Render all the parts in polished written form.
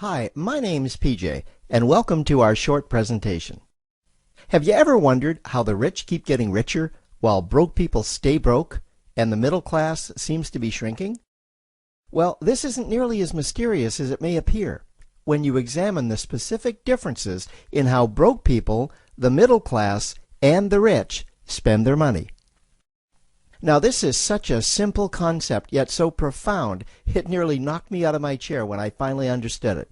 Hi, my name's PJ, and welcome to our short presentation. Have you ever wondered how the rich keep getting richer while broke people stay broke and the middle class seems to be shrinking? Well, this isn't nearly as mysterious as it may appear when you examine the specific differences in how broke people, the middle class, and the rich spend their money. Now, this is such a simple concept, yet so profound, it nearly knocked me out of my chair when I finally understood it.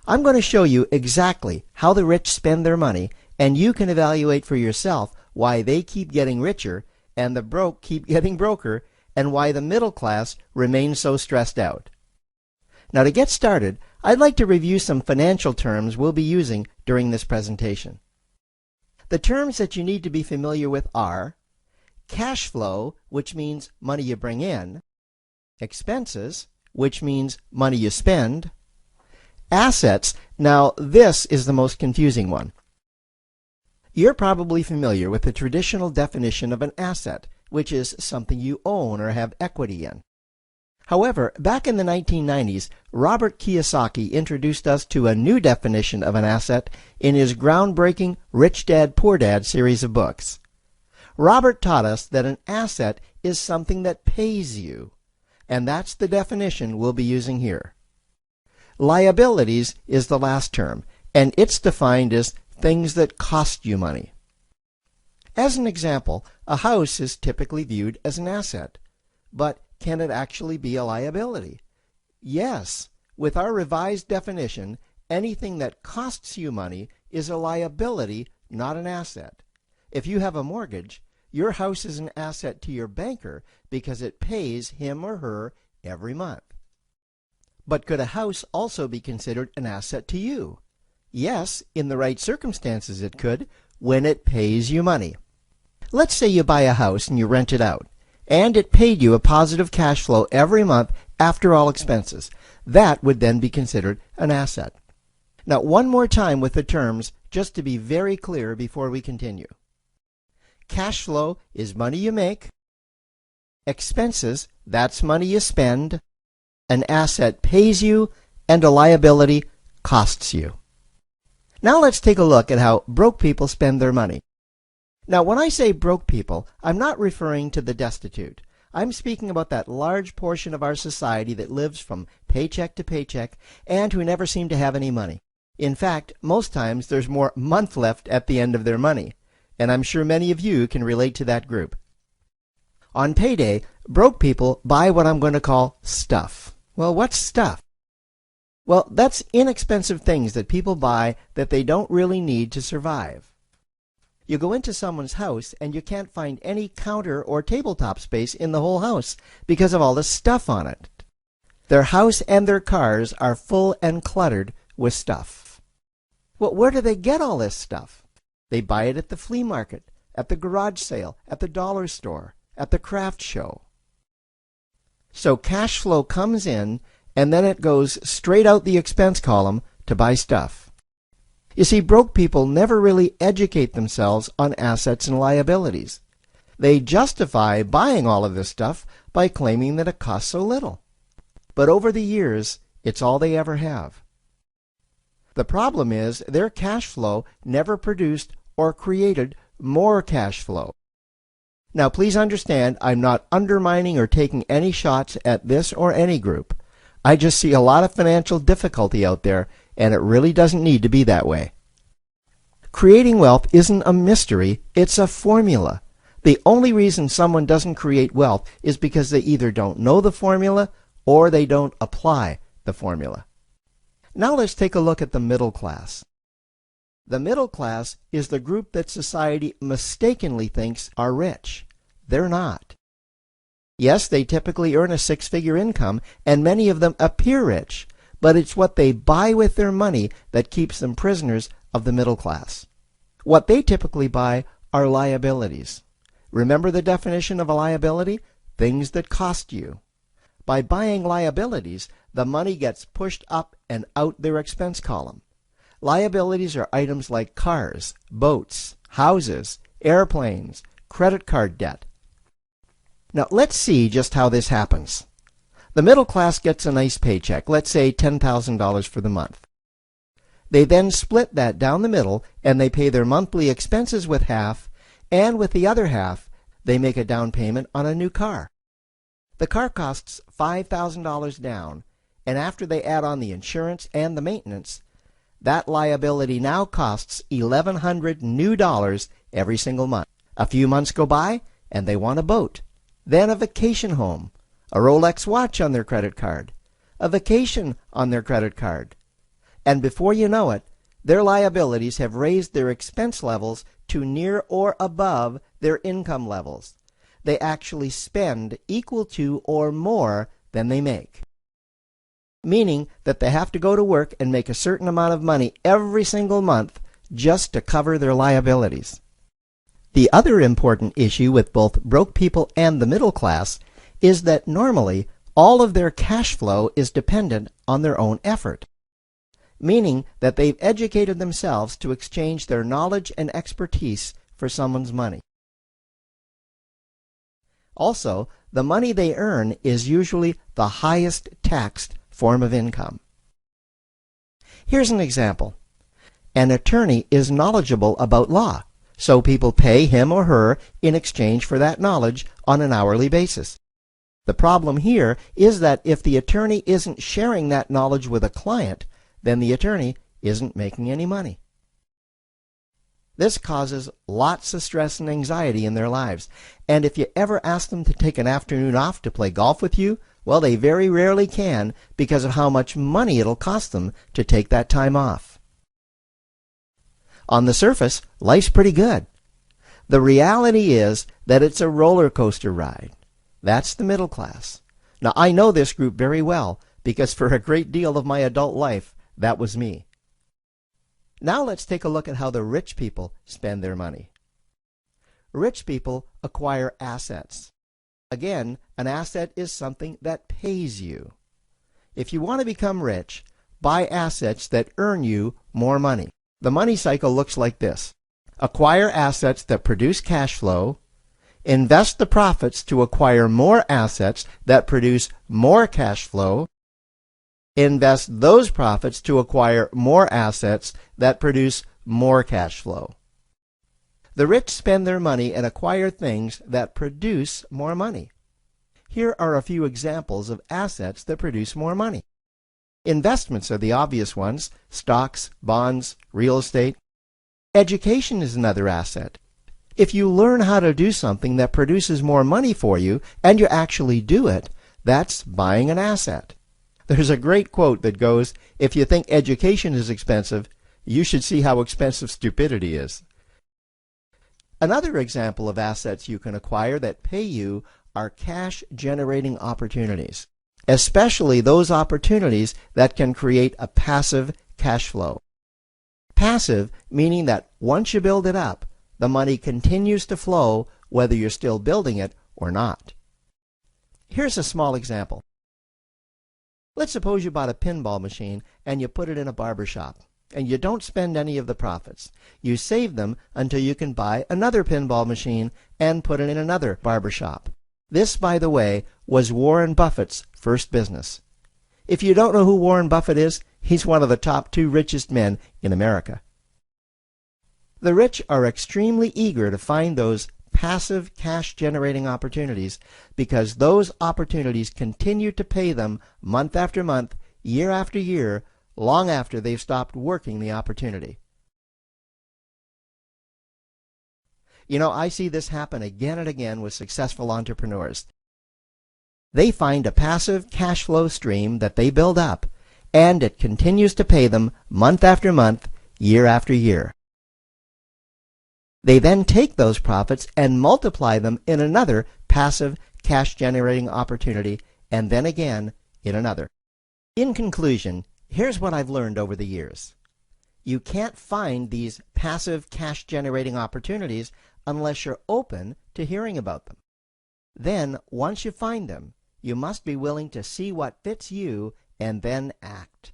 I'm going to show you exactly how the rich spend their money, and you can evaluate for yourself why they keep getting richer and the broke keep getting broker, and why the middle class remains so stressed out. Now, to get started, I'd like to review some financial terms we'll be using during this presentation. The terms that you need to be familiar with are cash flow, which means money you bring in; expenses, which means money you spend; assets. Now, this is the most confusing one. You're probably familiar with the traditional definition of an asset, which is something you own or have equity in. However, back in the 1990s, Robert Kiyosaki introduced us to a new definition of an asset in his groundbreaking Rich Dad, Poor Dad series of books. Robert taught us that an asset is something that pays you, and that's the definition we'll be using here. Liabilities is the last term, and it's defined as things that cost you money. As an example, a house is typically viewed as an asset, but can it actually be a liability? Yes, with our revised definition, anything that costs you money is a liability, not an asset. If you have a mortgage, your house is an asset to your banker because it pays him or her every month. But could a house also be considered an asset to you? Yes, in the right circumstances it could, when it pays you money. Let's say you buy a house and you rent it out, and it paid you a positive cash flow every month after all expenses. That would then be considered an asset. Now, one more time with the terms, just to be very clear before we continue. Cash flow is money you make. Expenses, that's money you spend. An asset pays you, and a liability costs you. Now let's take a look at how broke people spend their money. Now, when I say broke people, I'm not referring to the destitute. I'm speaking about that large portion of our society that lives from paycheck to paycheck and who never seem to have any money. In fact, most times there's more month left at the end of their money, and I'm sure many of you can relate to that group. On payday, broke people buy what I'm going to call stuff. Well, what's stuff? Well, that's inexpensive things that people buy that they don't really need to survive. You go into someone's house and you can't find any counter or tabletop space in the whole house because of all the stuff on it. Their house and their cars are full and cluttered with stuff. Well, where do they get all this stuff? They buy it at the flea market, at the garage sale, at the dollar store, at the craft show. So cash flow comes in, and then it goes straight out the expense column to buy stuff. You see, broke people never really educate themselves on assets and liabilities. They justify buying all of this stuff by claiming that it costs so little. But over the years, it's all they ever have. The problem is their cash flow never produced or created more cash flow. Now, please understand, I'm not undermining or taking any shots at this or any group. I just see a lot of financial difficulty out there, and it really doesn't need to be that way. Creating wealth isn't a mystery, it's a formula. The only reason someone doesn't create wealth is because they either don't know the formula or they don't apply the formula. Now let's take a look at the middle class. The middle class is the group that society mistakenly thinks are rich. They're not. Yes, they typically earn a six-figure income, and many of them appear rich, but it's what they buy with their money that keeps them prisoners of the middle class. What they typically buy are liabilities. Remember the definition of a liability? Things that cost you. By buying liabilities, the money gets pushed up and out their expense column. Liabilities are items like cars, boats, houses, airplanes, credit card debt. Now let's see just how this happens. The middle class gets a nice paycheck, let's say $10,000 for the month. They then split that down the middle and they pay their monthly expenses with half, and with the other half, they make a down payment on a new car. The car costs $5,000 down, and after they add on the insurance and the maintenance, that liability now costs $1,100 new dollars every single month. A few months go by, and they want a boat, then a vacation home, a Rolex watch on their credit card, a vacation on their credit card. And before you know it, their liabilities have raised their expense levels to near or above their income levels. They actually spend equal to or more than they make, meaning that they have to go to work and make a certain amount of money every single month just to cover their liabilities. The other important issue with both broke people and the middle class is that normally all of their cash flow is dependent on their own effort, meaning that they've educated themselves to exchange their knowledge and expertise for someone's money. Also, the money they earn is usually the highest taxed form of income. Here's an example. An attorney is knowledgeable about law, so people pay him or her in exchange for that knowledge on an hourly basis. The problem here is that if the attorney isn't sharing that knowledge with a client, then the attorney isn't making any money. This causes lots of stress and anxiety in their lives, and if you ever ask them to take an afternoon off to play golf with you, well, they very rarely can because of how much money it'll cost them to take that time off. On the surface, life's pretty good. The reality is that it's a roller coaster ride. That's the middle class. Now, I know this group very well because for a great deal of my adult life, that was me. Now let's take a look at how the rich people spend their money. Rich people acquire assets. Again, an asset is something that pays you. If you want to become rich, buy assets that earn you more money. The money cycle looks like this. Acquire assets that produce cash flow, invest the profits to acquire more assets that produce more cash flow, invest those profits to acquire more assets that produce more cash flow. The rich spend their money and acquire things that produce more money. Here are a few examples of assets that produce more money. Investments are the obvious ones: stocks, bonds, real estate. Education is another asset. If you learn how to do something that produces more money for you and you actually do it, that's buying an asset. There's a great quote that goes, "If you think education is expensive, you should see how expensive stupidity is." Another example of assets you can acquire that pay you are cash-generating opportunities, especially those opportunities that can create a passive cash flow. Passive meaning that once you build it up, the money continues to flow whether you're still building it or not. Here's a small example. Let's suppose you bought a pinball machine and you put it in a barber shop, and you don't spend any of the profits. You save them until you can buy another pinball machine and put it in another barber shop. This, by the way, was Warren Buffett's first business. If you don't know who Warren Buffett is, he's one of the top 2 richest men in America. The rich are extremely eager to find those passive cash-generating opportunities because those opportunities continue to pay them month after month, year after year, long after they've stopped working the opportunity. You know, I see this happen again and again with successful entrepreneurs. They find a passive cash flow stream that they build up, and it continues to pay them month after month, year after year. They then take those profits and multiply them in another passive cash-generating opportunity, and then again in another. In conclusion, here's what I've learned over the years. You can't find these passive cash-generating opportunities unless you're open to hearing about them. Then, once you find them, you must be willing to see what fits you and then act.